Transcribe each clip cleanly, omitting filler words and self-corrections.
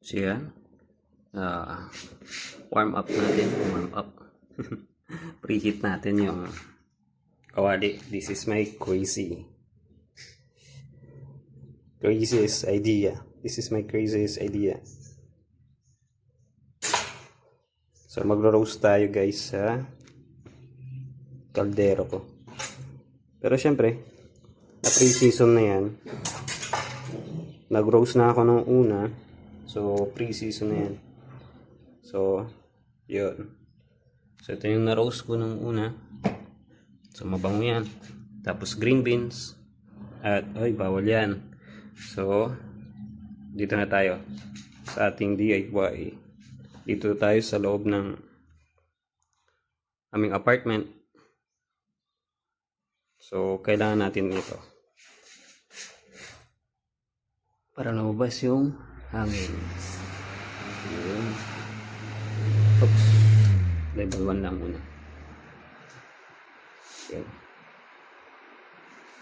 So yan, warm up natin, preheat natin yung kawali. This is my craziest idea. This is my craziest idea. So magro-roast tayo guys sa kaldero ko. Pero syempre, na pre-season na yan. Nag-roast na ako nung una. So pre-season na yan. So yun. So ito yung na-roast ko nung una. So mabango yan. Tapos green beans. At ay bawal yan. So dito na tayo sa ating DIY. Dito tayo sa loob ng aming apartment. So kailangan natin ito para lumabas yung hangin. Yun. Oops. Level 1 lang muna. Yun.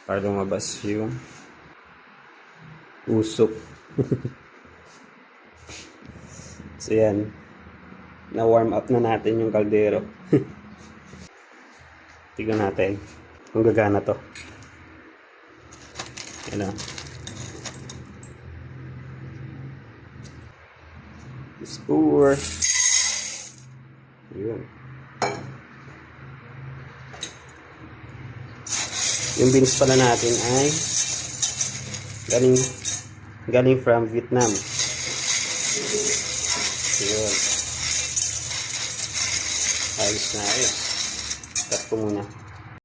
Para lumabas yung usok. So yan. Na-warm up na natin yung kaldero. Tignan natin kung gagana to. Yan na. Let's pour. Yun. Yung beans pala natin ay galing from Vietnam. Yun. Ayos na ayos. Cut ko muna.